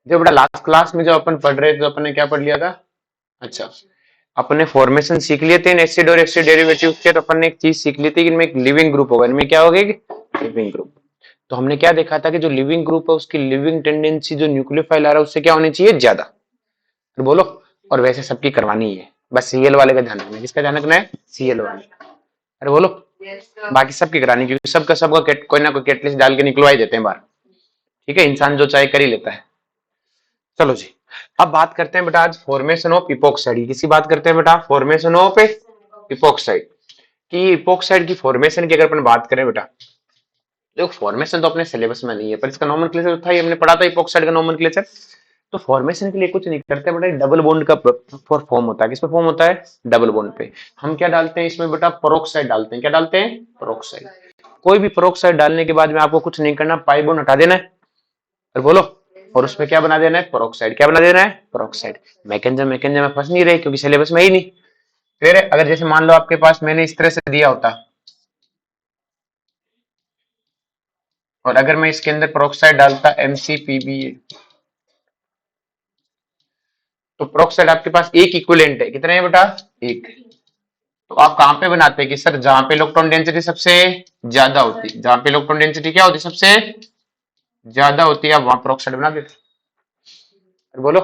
जो बेटा last class में जो अपन पढ़ रहे थे तो अपन ने क्या पढ़ लिया था? अच्छा, अपन ने फॉर्मेशन सीख लिए थे एसिड और एसिड डेरिवेटिव के, तो अपन ने एक चीज सीख ली थी कि इनमें एक लिविंग ग्रुप होगा। इनमें क्या होगा? Leaving group. तो हमने क्या देखा था कि जो लिविंग ग्रुप है उसकी लिविंग टेंडेंसी जो न्यूक्लियोफाइल आ रहा है उससे क्या होनी चाहिए? ज्यादा। तो बोलो। और वैसे सबकी करवानी है, बस सीएल वाले का ध्यान रखना है। किसका ध्यान रखना है? सीएल वाले। अरे बोलो। बाकी सबकी करानी, क्योंकि सबका सबका कोई ना कोई कैटलिस्ट डाल के निकलवा ही देते हैं बाहर। ठीक है, इंसान जो चाहे कर ही लेता है। चलो जी, अब बात करते हैं बेटा आज फॉर्मेशन ऑफ इपोक्साइड। किसी बात करते हैं बेटा फॉर्मेशन ऑफ इपोक्साइड। कि इपोक्साइड की फॉर्मेशन की अगर अपन बात करें बेटा, देखो फॉर्मेशन तो अपने सिलेबस में नहीं है, पर इसका नोमेनक्लेचर था, ये हमने पढ़ा था इपोक्साइड का नोमेनक्लेचर। तो फॉर्मेशन के लिए कुछ नहीं करते बेटा, डबल बॉन्ड का फॉर्म होता है। किस पे फॉर्म होता है? डबल बॉन्ड पे। हम क्या डालते हैं इसमें बेटा? पेरोक्साइड डालते हैं। क्या डालते हैं? पेरोक्साइड। कोई भी पेरोक्साइड डालने के बाद में आपको कुछ नहीं करना, पाई बॉन्ड हटा देना है और बोलो, और उसमें क्या बना देना है? पेरोक्साइड। क्या बना देना है? पेरोक्साइड। मैकेनिज्म मैकेनिज्म में फंस नहीं रहे क्योंकि सिलेबस में ही नहीं। फिर अगर जैसे मान लो आपके पास मैंने इस तरह से दिया होता, और अगर मैं इसके अंदर पेरोक्साइड डालता McPba, तो पेरोक्साइड आपके पास एक इक्विवेलेंट है। कितने है बेटा? एक। तो आप कहां पे बनाते हैं कि सर जहां पे इलेक्ट्रॉन डेंसिटी सबसे ज्यादा होती है, जहां पे इलेक्ट्रॉन डेंसिटी क्या होती है? सबसे ज्यादा होती है, आप वहां पेरोक्साइड बना देते हैं। बोलो,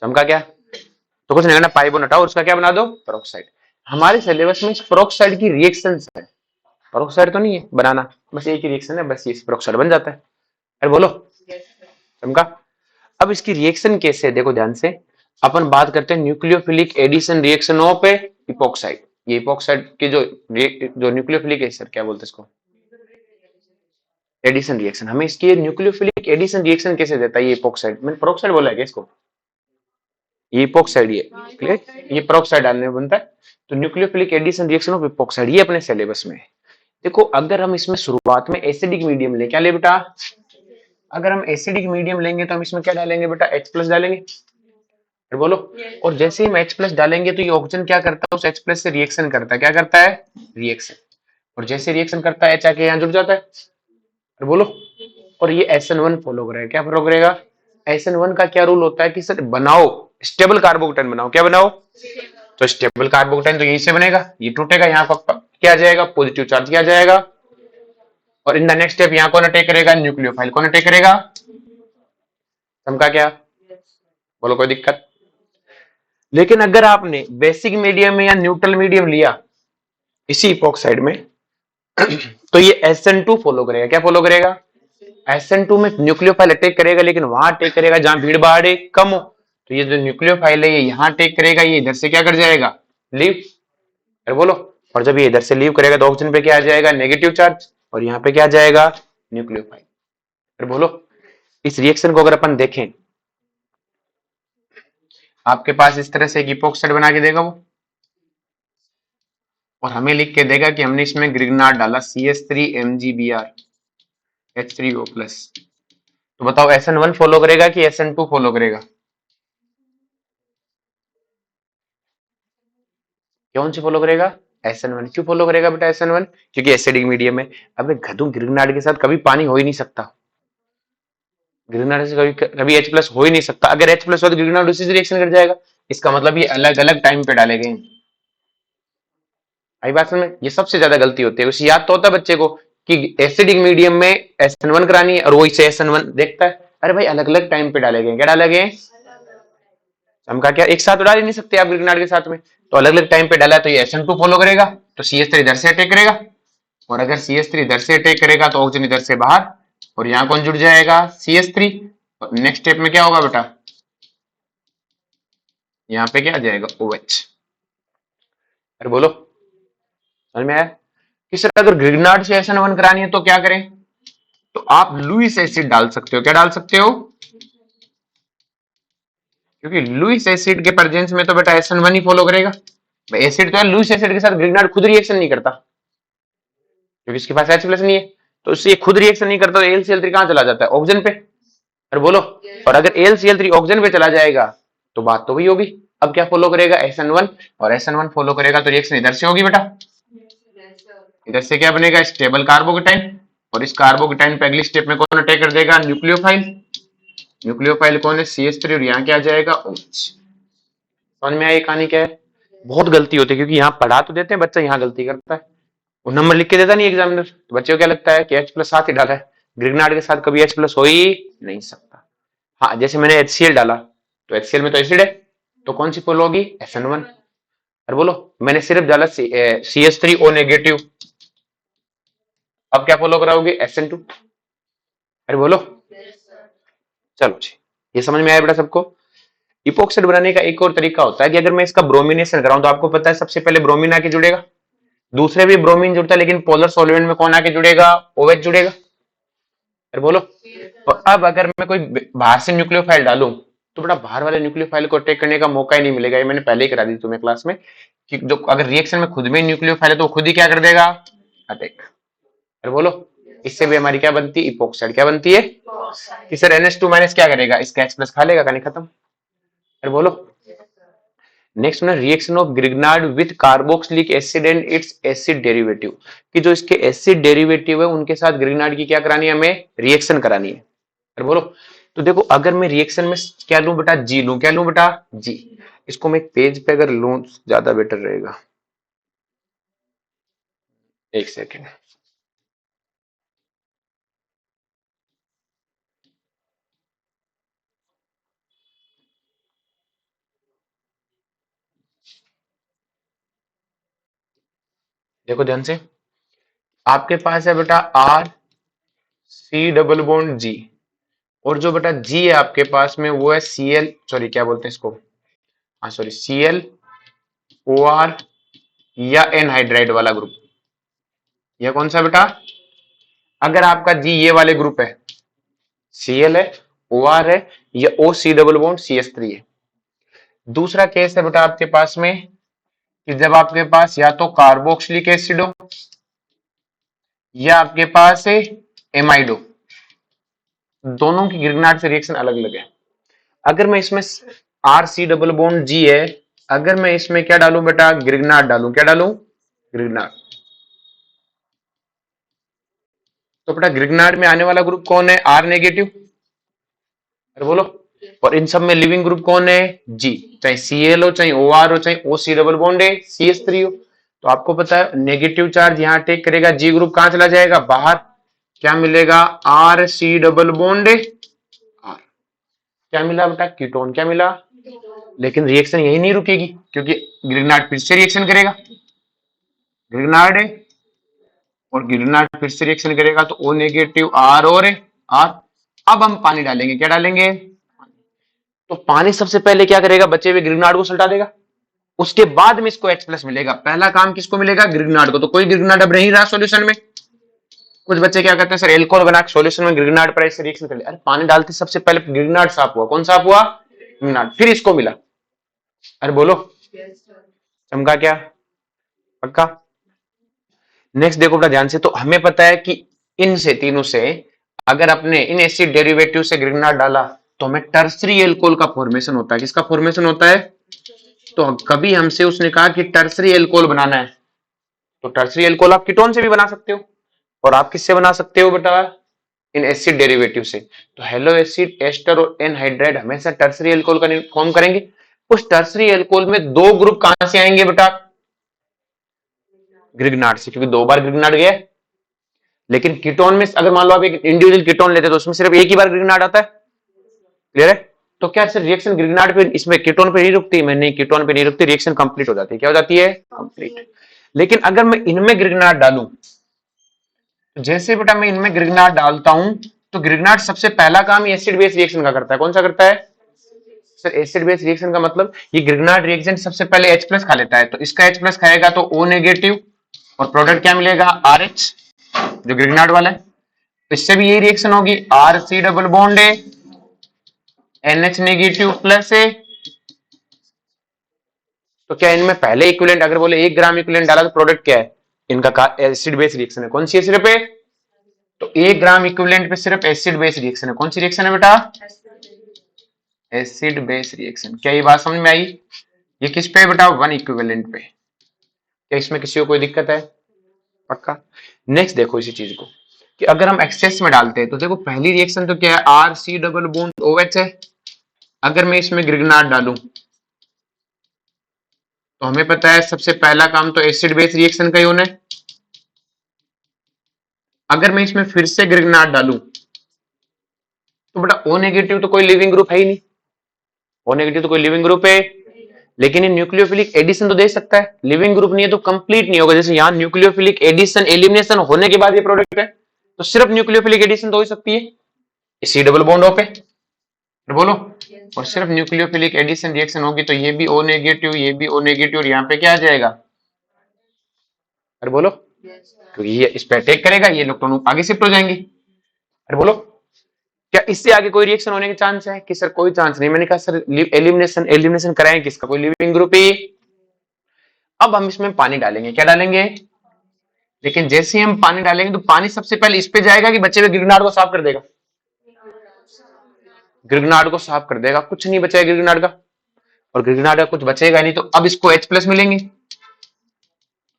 चमका क्या? तो कुछ नहीं करना, पाई बॉन्ड हटाओ, उसका क्या बना दो? पेरोक्साइड। हमारे सिलेबस में पेरोक्साइड की रिएक्शन है, पेरोक्साइड तो नहीं है बनाना, बस एक ही रिएक्शन है, बस ये पेरोक्साइड बन जाता है। अरे बोलो, चमका। अब इसकी रिएक्शन कैसे है देखो ध्यान से। अपन बात करते हैं nucleophilic addition reaction of epoxide. ये इपोक्साइड के जो न्यूक्लियोफिलिक है, सर क्या बोलते हैं इसको? Addition reaction. हमें इसकी न्यूक्लियोफिलिक एडिशन रिएक्शन कैसे देता है ये इपोक्साइड? मैंने पेरोक्साइड बोला है क्या इसको? ये इपोक्साइड, ये क्लियर, ये पेरोक्साइड डालने में बनता है। तो nucleophilic addition reaction of epoxide ये अपने सिलेबस में है। देखो अगर हम इसमें शुरुआत में एसिडिक मीडियम ले, क्या ले बेटा? अगर हम एसिडिक मीडियम लेंगे तो हम इसमें क्या डालेंगे बेटा? H+ डालेंगे। फिर बोलो। और जैसे ही हम H+ डालेंगे तो ये ऑक्सीजन क्या करता है? उस H+ से रिएक्शन करता है। क्या करता है? रिएक्शन। और जैसे रिएक्शन करता है H आके यहाँ जुड़ जाता है। फिर बोलो। और ये SN1 फॉलो करेगा। क्या फॉलो करेगा? SN1 का क्या रूल होता है कि सर बनाओ स्टेबल कार्बोकेटाइन बनाओ। क्या बनाओ? तो स्टेबल कार्बोकेटाइन तो यहीं से बनेगा, ये टूटेगा, यहाँ पर क्या आ जाएगा? पॉजिटिव चार्ज क्या आ जाएगा? और इन द नेक्स्ट स्टेप यहाँ कौन अटैक करेगा? न्यूक्लियोफाइल। कौन अटैक करेगा? समझा क्या? बोलो, कोई दिक्कत? लेकिन अगर आपने बेसिक मीडियम में या न्यूट्रल मीडियम लिया इसी इपोक्साइड में तो ये SN2 फॉलो करेगा। क्या फॉलो करेगा? SN2 में न्यूक्लियोफाइल अटैक करेगा, लेकिन वहां अटैक करेगा जहां भीड़ भाड़ कम हो। तो ये जो न्यूक्लियोफाइल है ये यहाँ अटैक करेगा, ये इधर से क्या कर जाएगा? लीव। अरे बोलो। और जब ये इधर से लीव करेगा तो ऑक्सीजन पे क्या आ जाएगा? Negative charge. और यहाँ पे क्या आ जाएगा? न्यूक्लियोफाइल। अरे बोलो। इस रिएक्शन को अगर अपन देखें, आपके पास इस तरह से एक इपोक्साइड बना के देगा वो, और हमें लिख के देगा कि हमने इसमें ग्रिग्नार्ड डाला CH3MgBr H3O+। तो बताओ SN1 फॉलो करेगा कि SN2 फॉलो करेगा? कौन सी फॉलो करेगा? SN1। क्यों फॉलो करेगा बेटा SN1? क्योंकि एसिडिक मीडियम है। अब घदू ग्रिग्नार्ड के साथ कभी पानी हो ही नहीं सकता, ग्रिग्नार्ड से कभी कभी H+ हो ही नहीं सकता। अगर H+ हो तो ग्रिग्नार्ड उसी से रिएक्शन कर जाएगा। इसका मतलब ये अलग अलग टाइम पे डाले गए। आई बात समझ में? ये सबसे ज्यादा गलती होती है। उसे याद तो होता है बच्चे को कि एसिडिक मीडियम में SN1 करानी है, और वो इसे SN1 देखता है। अरे भाई अलग अलग टाइम पे डाले गए। क्या डाले गए? हम क्या एक साथ तो डाल ही नहीं सकते आप ग्रिग्नार्ड के साथ में, तो अलग अलग टाइम पे डाला है। तो ये SN2 फॉलो करेगा, तो CH3 इधर से अटैक करेगा, और अगर CH3 इधर से अटैक करेगा तो ऑक्सीजन इधर से बाहर, और यहाँ कौन जुड़ जाएगा? CH3। नेक्स्ट स्टेप में क्या होगा बेटा? यहाँ पे क्या आ जाएगा? OH। अरे बोलो, समझ में आया? कि सर अगर ग्रिग्नार्ड से SN1 करानी है तो क्या करें? तो आप लुइस एसिड डाल सकते हो। क्या डाल सकते हो? क्योंकि लुइस एसिड के प्रेजेंस में तो बेटा SN1 ही फॉलो करेगा। एसिड तो है, लुइस एसिड के साथ ग्रिग्नार्ड खुद रिएक्शन नहीं करता क्योंकि इसके पास H+ नहीं है, तो इससे खुद रिएक्शन नहीं करता, तो AlCl3 कहां चला जाता है? ऑक्सीजन पे। अरे बोलो। और अगर AlCl3 ऑक्सीजन पे चला जाएगा तो बात तो वही होगी। अब क्या फॉलो करेगा? SN1। और SN1 फॉलो करेगा तो रिएक्शन इधर से होगी बेटा, इधर से क्या बनेगा? Stable carbocation. और इस कार्बोकेटाइन पे अगली स्टेप में कौन अटैक कर देगा? न्यूक्लियोफाइल। न्यूक्लियोफाइल कौन है? CH3, और यहाँ क्या आ जाएगा? OH। समझ में आई कहानी क्या है? बहुत गलती होती है क्योंकि यहाँ पढ़ा तो देते हैं, बच्चा यहाँ गलती करता है, वो नंबर लिख के देता नहीं एग्जामिनर, तो बच्चे को क्या लगता है कि H+ साथ ही डाला है, ग्रिग्नार्ड के साथ कभी H+ हो ही नहीं सकता। हाँ, जैसे मैंने HCl डाला तो HCl में तो एसिड है, तो कौन सी पोल होगी? SN1। अरे बोलो, मैंने सिर्फ डाला CH3O नेगेटिव, अब क्या फॉलो कराओगे? SN2। अरे बोलो, चलो जी, ये समझ में आया बेटा सबको? इपोक्साइड बनाने का एक और तरीका होता है कि अगर मैं इसका ब्रोमिनेशन कराऊं तो आपको पता है सबसे पहले ब्रोमीन आके जुड़ेगा, दूसरे भी ब्रोमीन जुड़ता है, लेकिन पोलर सॉल्वेंट में कौन आके जुड़ेगा? OH जुड़ेगा। अरे बोलो, और अब अगर मैं कोई बाहर से न्यूक्लियोफाइल डालूं तो बेटा बाहर वाले न्यूक्लियोफाइल को अटैक करने का मौका ही नहीं मिलेगा, ये मैंने पहले ही करा दी तुम्हें क्लास में कि जो अगर रिएक्शन में खुद में न्यूक्लियोफाइल है तो खुद ही क्या कर देगा? अटैक। अरे बोलो, इससे भी हमारी क्या बनती है? इपोक्साइड। क्या बनती है? कि सर NH2- क्या करेगा? इसका H+ खा लेगा, कहानी खत्म। अरे बोलो, नेक्स्ट में reaction of Grignard with carboxylic acid and it's acid derivative, कि जो इसके एसिड डेरिवेटिव है उनके साथ ग्रिग्नार्ड की क्या करानी है? हमें रिएक्शन करानी है। अरे बोलो, तो देखो अगर मैं रिएक्शन में क्या लूं बेटा? जी लूं। क्या लूं बेटा? जी। इसको मैं एक पेज पे अगर लूं ज्यादा बेटर रहेगा, एक सेकेंड। देखो ध्यान से, आपके पास है बेटा RC डबल बॉन्ड G, और जो बेटा G है आपके पास में वो है Cl, सॉरी क्या बोलते हैं इसको, हाँ सॉरी ClOr या एनहाइड्राइड वाला ग्रुप। ये कौन सा बेटा? अगर आपका G ये वाले ग्रुप है, Cl है, OR है, या OC डबल बॉन्ड CH3 है। दूसरा केस है बेटा आपके पास में कि जब आपके पास या तो कार्बोक्सिलिक एसिड हो या आपके पास है एमाइड हो, दोनों की ग्रिग्नार्ड से रिएक्शन अलग अलग है। अगर मैं इसमें RC डबल बॉन्ड G है, अगर मैं इसमें क्या डालूं बेटा? ग्रिग्नार्ड डालूं। क्या डालूं? ग्रिग्नार्ड। तो बेटा ग्रिग्नार्ड में आने वाला ग्रुप कौन है? R negative. अरे बोलो, और इन सब में लिविंग ग्रुप कौन है? G। चाहे Cl हो, चाहे OR हो, चाहे OC डबल बॉन्ड है CH3 हो, तो आपको पता है नेगेटिव चार्ज यहाँ टेक करेगा, G ग्रुप कहां चला जाएगा? बाहर। क्या मिलेगा? RC double bond R। क्या मिला बेटा? कीटोन। क्या मिला? लेकिन रिएक्शन यही नहीं रुकेगी क्योंकि ग्रिग्नार्ड फिर से रिएक्शन करेगा, ग्रिग्नार्ड है और ग्रिग्नार्ड फिर से रिएक्शन करेगा, तो O नेगेटिव R और R। अब हम पानी डालेंगे। क्या डालेंगे? तो पानी सबसे पहले क्या करेगा? बचे हुए ग्रिग्नार्ड को सल्टा देगा, उसके बाद में इसको H+ मिलेगा। पहला काम किसको मिलेगा? ग्रिग्नार्ड को। तो कोई ग्रिग्नार्ड अब नहीं रहा सॉल्यूशन में। कुछ बच्चे क्या करते हैं, सर एल्कोहल बना के सॉल्यूशन में ग्रिग्नार्ड पर ऐसे रिएक्शन कर ले। अरे पानी डालते सबसे पहले ग्रिग्नार्ड साफ हुआ। कौन साफ हुआ? ग्रिग्नार्ड, फिर इसको मिला। अरे बोलो, चमका क्या? पक्का? नेक्स्ट देखो बेटा ध्यान से, तो हमें पता है कि इन से तीनों से अगर अपने इन एसिड डेरिवेटिव से ग्रिग्नार्ड डाला तो हमें टर्सरी एल्कोहल का फॉर्मेशन होता है। किसका फॉर्मेशन होता है? तो कभी हमसे उसने कहा कि टर्सरी एल्कोहल बनाना है, तो टर्सरी एल्कोहल आप कीटोन से भी बना सकते हो, और आप किससे बना सकते हो बेटा? इन एसिड डेरिवेटिव से। तो हेलो एसिड, एस्टर और एनहाइड्राइड हमेशा टर्सरी एल्कोहल का फॉर्म करेंगे। उस टर्सरी एल्कोहल में दो ग्रुप कहां से आएंगे बेटा? ग्रिग्नार्ड से, क्योंकि दो बार ग्रिग्नार्ड गया। लेकिन कीटोन में अगर मान लो आप एक इंडिविजुअल कीटोन लेते तो उसमें सिर्फ एक ही बार ग्रिग्नार्ड आता है। क्लियर है? तो क्या सर रिएक्शन ग्रिग्नार्ड पे, इसमें कीटोन पे नहीं रुकती? मैं नहीं, कीटोन पे नहीं रुकती, रिएक्शन कंप्लीट हो जाती है। क्या हो जाती है? कंप्लीट। लेकिन अगर मैं इनमें ग्रिग्नार्ड डालूं, तो जैसे बेटा मैं इनमें ग्रिग्नार्ड डालता हूं तो ग्रिग्नार्ड सबसे पहला काम एसिड बेस रिएक्शन का करता है। कौन सा करता है? सर एसिड बेस रिएक्शन का मतलब ये ग्रिग्नार्ड रिएक्शन सबसे पहले H+ खा लेता है, तो इसका H+ खाएगा तो O नेगेटिव, और प्रोडक्ट क्या मिलेगा? RH, जो ग्रिग्नार्ड वाला है। तो इससे भी यही रिएक्शन होगी, RC डबल बॉन्ड है NH नेगेटिव प्लस है। तो क्या इनमें पहले इक्विवेलेंट अगर बोले 1 ग्राम इक्विवेलेंट डाला तो प्रोडक्ट क्या है? इनका एसिड बेस रिएक्शन है। कौन सी है सिर्फ? तो 1 ग्राम इक्विवेलेंट पे सिर्फ एसिड बेस रिएक्शन है। कौन सी रिएक्शन है बेटा? Acid base reaction. क्या ये बात समझ में आई? ये किस पे बेटा? 1 इक्विवेलेंट पे। क्या इसमें किसी को कोई दिक्कत है? पक्का? नेक्स्ट देखो इसी चीज को, कि अगर हम एक्सेस में डालते हैं तो देखो पहली रिएक्शन तो क्या है, R C double bond OH है। अगर मैं इसमें ग्रिगनाट डालूं तो हमें पता है सबसे पहला काम तो एसिड बेस रिएक्शन का ही होना है। अगर मैं इसमें फिर से ग्रिगनाट डालूं तो बेटा O नेगेटिव तो कोई लिविंग ग्रुप है ही नहीं, O नेगेटिव तो कोई लिविंग ग्रुप है, लेकिन ये न्यूक्लियोफिलिक एडिशन तो दे सकता है, लिविंग ग्रुप नहीं है तो कंप्लीट नहीं होगा। जैसे यहाँ न्यूक्लियोफिलिक एडिशन एलिमिनेशन होने के बाद ये प्रोडक्ट है, तो सिर्फ न्यूक्लियोफिलिक एडिशन तो हो सकती है सी डबल बॉन्ड O पे, तो बोलो। और सिर्फ न्यूक्लियोफिलिक एडिशन रिएक्शन होगी तो ये भी O नेगेटिव, ये भी O नेगेटिव, और यहाँ पे क्या आ जाएगा, अरे बोलो, क्योंकि ये इस पे अटैक करेगा, ये इलेक्ट्रॉन आगे शिफ्ट हो जाएंगे। अरे बोलो, क्या इससे आगे कोई रिएक्शन होने के चांस है कि सर कोई चांस नहीं। मैंने कहा सर एलिमिनेशन एलिमिनेशन कराएं किसका, कोई लिविंग ग्रुप ही। अब हम इसमें पानी डालेंगे, क्या डालेंगे, लेकिन जैसे ही हम पानी डालेंगे तो पानी सबसे पहले इस पे जाएगा कि बचे हुए ग्रिगनाट को साफ कर देगा, ग्रिगनाट को साफ कर देगा, कुछ नहीं बचेगा ग्रिगनाट का, और ग्रिगनाट का कुछ बचेगा नहीं तो अब इसको H+ मिलेंगे,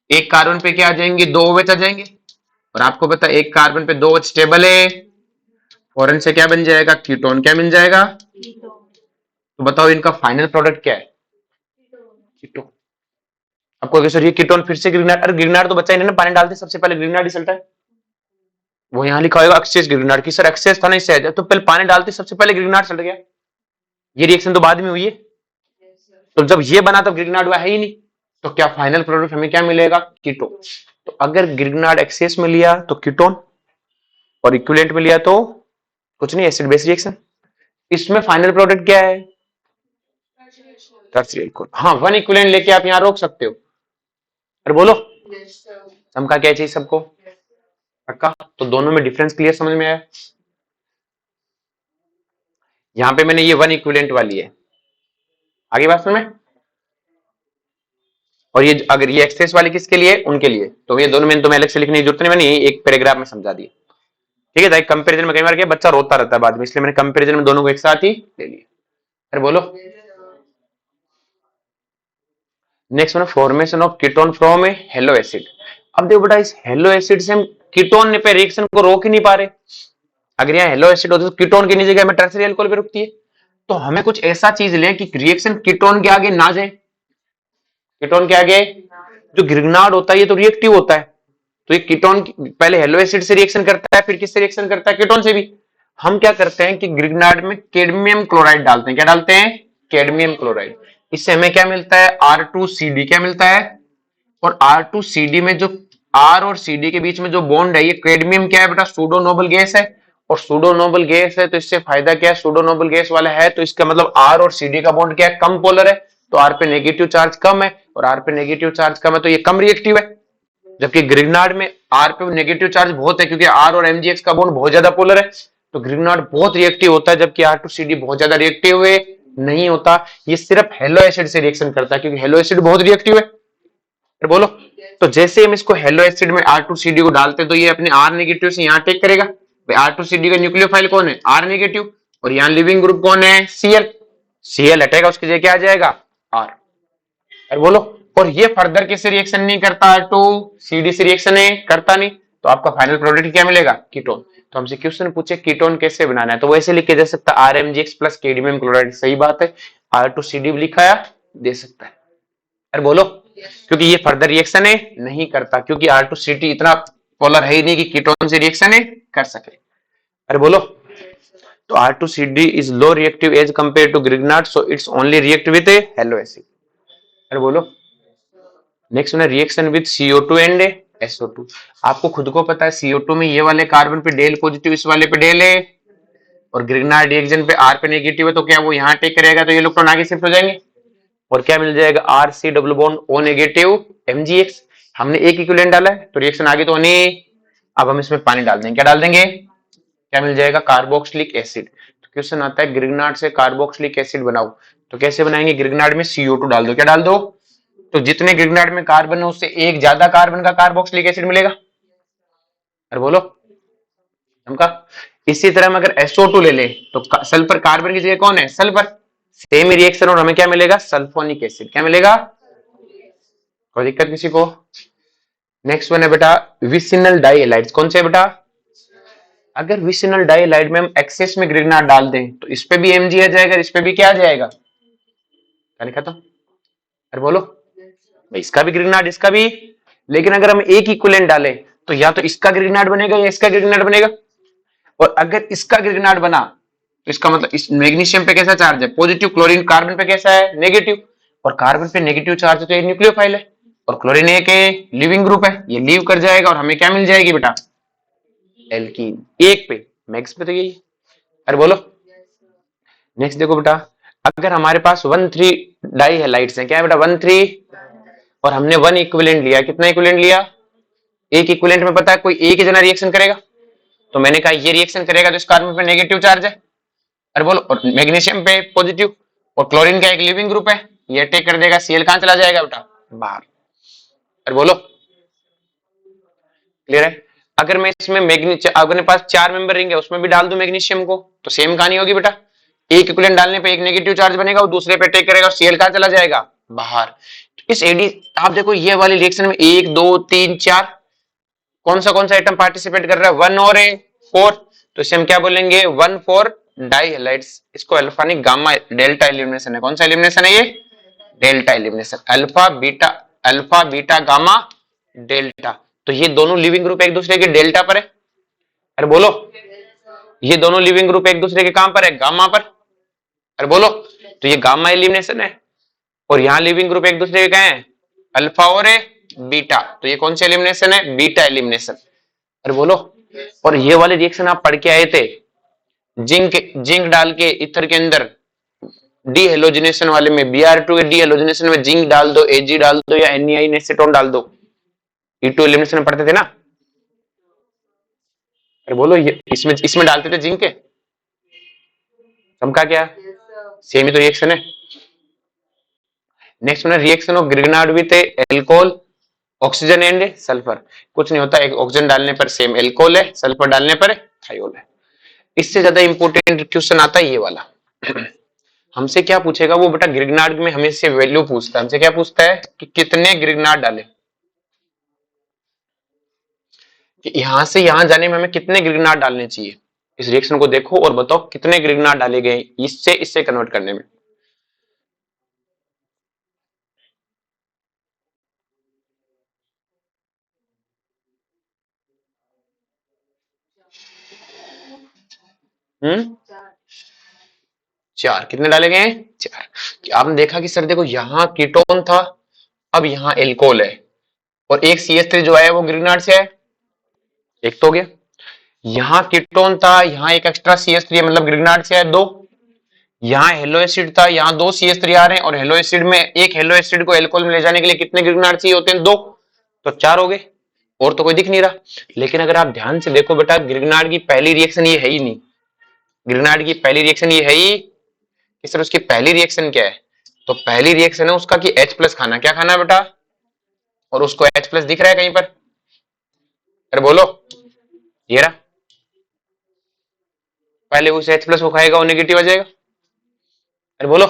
एक कार्बन पे क्या आ जाएंगे, 2 OH आ जाएंगे, और आपको पता है एक कार्बन पे 2 OH स्टेबल है, फौरन से क्या बन जाएगा, कीटोन क्या बन जाएगा। तो बताओ इनका फाइनल प्रोडक्ट क्या है, कीटोन। आपको सर ये कीटोन फिर से ग्रिगनाट, अरे ग्रिगनाट तो बचा ही नहीं ना, पानी डालते सबसे पहले ग्रिगनाट रिजल्ट है, वो यहाँ लिखा होगा एक्सेस ग्रिगनाट की, सर एक्सेस था ना इससे तो पहले पानी डालते सबसे पहले ग्रिगनाट चल गया, ये रिएक्शन तो बाद में हुई है, तो जब ये बना तब ग्रिगनाट हुआ है ही नहीं, तो क्या फाइनल प्रोडक्ट हमें क्या मिलेगा, कीटोन। तो अगर ग्रिगनाट एक्सेस में लिया तो कीटोन, और इक्विवेलेंट में लिया तो कुछ नहीं, एसिड बेस रिएक्शन। इसमें फाइनल प्रोडक्ट क्या है, टर्शियरी अल्कोहल। हाँ, 1 इक्विवेलेंट लेके आप यहाँ रोक सकते हो, अरे बोलो, समका क्या चाहिए सबको, पक्का। तो दोनों में डिफरेंस क्लियर समझ में आया। यहाँ पे मैंने ये 1 इक्विवेलेंट वाली है, आगे बात में, और ये अगर ये एक्सेस वाली किसके लिए, उनके लिए, तो ये दोनों में तो मैं अलग से लिखने की जरूरत नहीं, मैंने एक पैराग्राफ में समझा दिया, ठीक है। तो कंपैरिजन में कई बार क्या बच्चा रोता रहता है बाद में, इसलिए मैंने कंपैरिजन में दोनों को एक साथ ही ले लिया। अरे बोलो, next one, formation of ketone from A halo acid. अब देखो बेटा इस हेलो एसिड से हम कीटोन पे रिएक्शन को रोक ही नहीं पा रहे, अगर यहाँ हेलो एसिड होता तो कीटोन की जगह में टर्शियरी अल्कोहल पे रुकती है, तो हमें कुछ ऐसा चीज लें कि रिएक्शन कीटोन के आगे ना जाए, कीटोन के आगे, जो ग्रिगनाट होता है ये तो रिएक्टिव होता है, तो ये कीटोन पहले हेलो एसिड से रिएक्शन करता है, फिर किससे रिएक्शन करता है, कीटोन से भी। हम क्या करते हैं कि ग्रिगनाट में कैडमियम क्लोराइड डालते हैं, क्या डालते हैं, कैडमियम क्लोराइड। इससे हमें क्या मिलता है, R2CD क्या मिलता है, और R2CD में जो R और CD के बीच में जो बॉन्ड है, ये कैडमियम क्या है बेटा, सूडो नोबल गैस है, और सूडो नोबल गैस है तो इससे फायदा क्या है, सूडो नोबल गैस वाला है तो इसका मतलब R और CD का बॉन्ड क्या है, कम पोलर है, तो R पे नेगेटिव चार्ज कम है, और R पे नेगेटिव चार्ज कम है तो ये कम रिएक्टिव है। जबकि ग्रिगनाट में R पे नेगेटिव चार्ज बहुत है, क्योंकि R और MgX का बॉन्ड बहुत ज्यादा पोलर है, तो ग्रिगनाट बहुत रिएक्टिव होता है, जबकि R2CD बहुत ज्यादा रिएक्टिव है नहीं होता। ये सिर्फ हेलो एसिड से रिएक्शन करता है, क्योंकि हेलो एसिड बहुत रिएक्टिव है, फिर बोलो। तो जैसे हम इसको हेलो एसिड में R2CD को डालते हैं तो ये अपने R नेगेटिव से यहाँ अटैक करेगा, R2CD का न्यूक्लियोफाइल कौन है, R नेगेटिव, और यहाँ लिविंग ग्रुप कौन है, Cl हटेगा, उसकी जगह क्या आ जाएगा, R। अरे बोलो, और ये फर्दर किससे रिएक्शन नहीं करता, R2CD से रिएक्शन है करता नहीं, तो आपका फाइनल प्रोडक्ट क्या मिलेगा, कीटोन। तो हमसे क्वेश्चन पूछे कीटोन कैसे बनाना है, तो वैसे लिख के दे सकता RMgX प्लस कैडमियम क्लोराइड, सही बात है, R2CD लिखा दे सकता है। अरे बोलो, क्योंकि ये फर्दर रिएक्शन है नहीं करता, क्योंकि R2CD इतना पोलर है ही नहीं कि कीटोन से रिएक्शन है कर सके। अरे बोलो, तो R2CD is low reactive as compare to Grignard, so it's only react with a halo acid. अरे बोलो, नेक्स्ट है reaction with CO2 and SO2। आपको खुद को पता है CO2 में ये वाले कार्बन पे डेल पॉजिटिव, इस वाले पे डेल है, और ग्रिगनाट रिएक्शन पे R पे नेगेटिव है, तो क्या वो यहाँ टेक करेगा तो ये इलेक्ट्रॉन आगे शिफ्ट हो जाएंगे, और क्या मिल जाएगा, RC double bond O negative MgX। हमने एक इक्विवेलेंट डाला है तो रिएक्शन आगे तो होनी। अब हम इसमें पानी डाल देंगे, क्या डाल देंगे, क्या मिल जाएगा, कार्बोक्सिलिक एसिड। तो क्वेश्चन आता है ग्रिगनाट से कार्बोक्सिलिक एसिड बनाओ, तो कैसे बनाएंगे, ग्रिगनाट में CO2 डाल दो, क्या डाल दो, तो जितने ग्रिगनाट में कार्बन है उससे एक ज्यादा कार्बन का कार्बोक्सिलिक एसिड मिलेगा। अरे बोलो हमका। इसी तरह हम अगर SO2 ले ले तो सल्फर कार्बन की जगह कौन है, सल्फर, सेम रिएक्शन, और हमें क्या मिलेगा, सल्फोनिक एसिड, क्या मिलेगा, कोई दिक्कत किसी को। नेक्स्ट वन है बेटा विसिनल डाई एलाइड्स, कौन से बेटा, अगर विसिनल डाइहाइड में हम एक्सेस में ग्रिग्नार्ड डाल दें तो इस पे भी Mg आ जाएगा, इस पे भी क्या आ जाएगा, क्या लिखा था, अरे बोलो, इसका भी ग्रिग्नार्ड इसका भी। लेकिन अगर हम एक इक्विवेलेंट डालें तो या तो इसका ग्रिग्नार्ड बनेगा या इसका ग्रिग्नार्ड बनेगा। और अगर इसका ग्रिग्नार्ड बना तो इसका मतलब इस मैग्नीशियम पे कैसा चार्ज है, पॉजिटिव, क्लोरीन कार्बन पे कैसा है, नेगेटिव। और कार्बन पे नेगेटिव चार्ज है तो ये न्यूक्लियोफाइल है। और क्लोरीन एक लिविंग ग्रुप है, ये लीव कर जाएगा और हमें क्या मिल जाएगी बेटा, एल्कीन। एक पे, मैक्स पे तो यही है। अरे बोलो, नेक्स्ट देखो बेटा, अगर हमारे पास 1,3 डाई हैलाइड्स हैं, क्या है बेटा 1,3, और हमने 1 इक्विवेलेंट लिया, कितना इक्विवेलेंट लिया, एक इक्विवेलेंट में पता है कोई एक ही जना रिएक्शन करेगा, तो मैंने कहा ये रिएक्शन करेगा तो इस कार्बन पे नेगेटिव चार्ज है, अरे बोलो, और मैग्नीशियम पे पॉजिटिव, और क्लोरीन का एक लिविंग ग्रुप है, ये अटैक कर देगा, सीएल कहां चला जाएगा बेटा, बाहर। अरे बोलो, क्लियर है। अगर मैं इसमें अपने पास 4 मेंबर रिंग है उसमें भी डाल दूं मैग्नीशियम को तो सेम कहानी होगी बेटा, एक इक्विवेलेंट डालने पे एक नेगेटिव चार्ज बनेगा, वो दूसरे पे अटैक करेगा, सीएल कहां चला जाएगा, बाहर। तो इस एडी आप देखो ये वाली रिएक्शन में 1 2 3 4 कौन सा आइटम पार्टिसिपेट कर रहा है, 1 और 4, तो इसे हम क्या बोलेंगे, 1,4 डाइहैलाइड्स। इसको अल्फा नहीं गामा डेल्टा एलिमिनेशन है, कौन सा एलिमिनेशन है ये, delta elimination, alpha beta gamma delta. तो ये दोनों लिविंग ग्रुप एक दूसरे के डेल्टा पर है, अरे बोलो, ये दोनों लिविंग ग्रुप एक दूसरे के कहां पर है, गामा पर, अरे बोलो, तो ये गामा एलिमिनेशन है। और यहाँ लिविंग ग्रुप एक दूसरे के क्या है, अल्फा और बीटा, तो ये कौन सी एलिमिनेशन है, बीटा एलिमिनेशन, अरे बोलो। और ये वाले रिएक्शन आप पढ़ के आए थे, जिंक डाल के इथर के अंदर डी हेलोजिनेशन वाले में, Br2 के डी हेलोजिनेशन में जिंक डाल दो, Ag डाल दो या NeI एसीटोन डाल दो, E2 एलिमिनेशन में पढ़ते थे ना, अरे बोलो, ये इसमें डालते थे जिंक के, सबका क्या सेम ही तो रिएक्शन है। नेक्स्ट में reaction of Grignard with alcohol, oxygen and sulphur. कुछ नहीं होता, एक ऑक्सीजन डालने पर सेम एल्कोहल है, सल्फर डालने पर थायोल है। इससे ज्यादा इंपोर्टेंट क्वेश्चन आता है ये वाला हमसे क्या पूछेगा वो बेटा, ग्रिग्नार्ड में हमें वैल्यू पूछता है, हमसे क्या पूछता है कि कितने ग्रिग्नार्ड डाले, कि यहां से यहां जाने में हमें कितने ग्रिग्नार्ड डालने चाहिए। इस रिएक्शन को देखो और बताओ कितने ग्रिग्नार्ड डाले गए इससे इससे कन्वर्ट करने में। हम्म, 4, कितने डाले गए, 4। आपने देखा कि सर देखो यहाँ कीटोन था, अब यहाँ एल्कोहल है, और एक CH3 जो आया वो ग्रिग्नार्ड से है, एक तो हो गया। यहाँ कीटोन था, यहाँ एक एक्स्ट्रा CH3 है, मतलब ग्रिग्नार्ड से है 2। यहाँ हेलो एसिड था, यहाँ 2 CH3 आ रहे हैं, और हेलो एसिड में एक हेलो एसिड को एल्कोहल में ले जाने के लिए कितने ग्रिग्नार्ड चाहिए होते हैं, 2, तो 4 हो गए, और तो कोई दिख नहीं रहा। लेकिन अगर आप ध्यान से देखो बेटा, ग्रिग्नार्ड की पहली रिएक्शन ये है ही नहीं, ग्रिग्नार्ड की पहली रिएक्शन ये है ही कि सर उसकी पहली रिएक्शन क्या है, तो पहली रिएक्शन है उसका कि H+ खाना, क्या खाना है बेटा, और उसको H+ दिख रहा है कहीं पर, अरे बोलो, ये रहा, पहले उस H+ को खाएगा वो नेगेटिव आ जाएगा, अरे बोलो।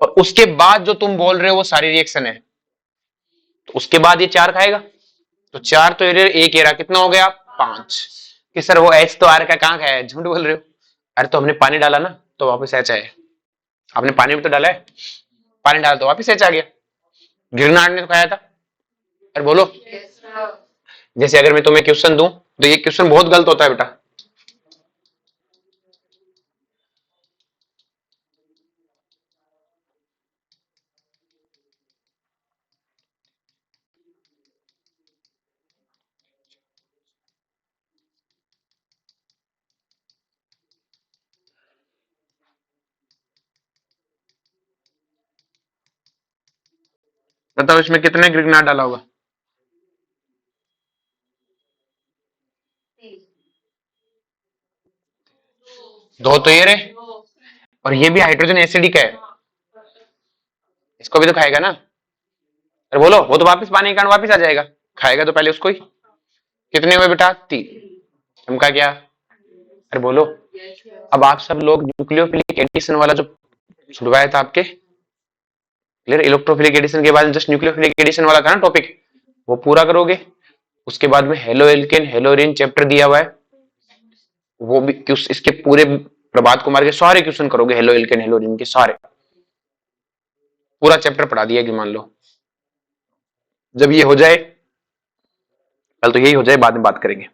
और उसके बाद जो तुम बोल रहे हो वो सारी रिएक्शन है, तो उसके बाद ये 4 खाएगा, तो 4 तो एक एरा कितना हो गया, 5। कि सर वो H तो आ रखा है, कहां खाया है, झूठ बोल रहे हो, अरे तो हमने पानी डाला ना तो वापस H आया, आपने पानी भी तो डाला है, पानी डाला तो वापस H आ गया, गिरनार ने तो खाया था, अरे बोलो। जैसे अगर मैं तुम्हें क्वेश्चन दूं तो ये क्वेश्चन बहुत गलत होता है बेटा, बताओ इसमें कितने ग्रिग्नार्ड डाला होगा, 2 तो ये रहे, और ये भी हाइड्रोजन एसिडिक है, इसको भी तो खाएगा ना, अरे बोलो, वो तो वापस पानी के कारण वापस आ जाएगा, खाएगा तो पहले उसको ही। कितने हुए बेटा, 3, हमका क्या, अरे बोलो। अब आप सब लोग न्यूक्लियोफिलिक एडिशन वाला जो छुड़वाया था आपके, क्लियर, इलेक्ट्रोफिलिक एडिशन के बाद जस्ट न्यूक्लियोफिलिक एडिशन वाला था ना टॉपिक, वो पूरा करोगे। उसके बाद में हेलो एल्केन हेलोरिन चैप्टर दिया हुआ है, वो भी इसके पूरे प्रभात कुमार के सारे क्वेश्चन करोगे, हेलो एल्केन हेलो एल्केन के सारे, पूरा चैप्टर पढ़ा दिया कि मान लो। जब ये हो जाए, कल तो यही हो जाए, बाद में बात करेंगे।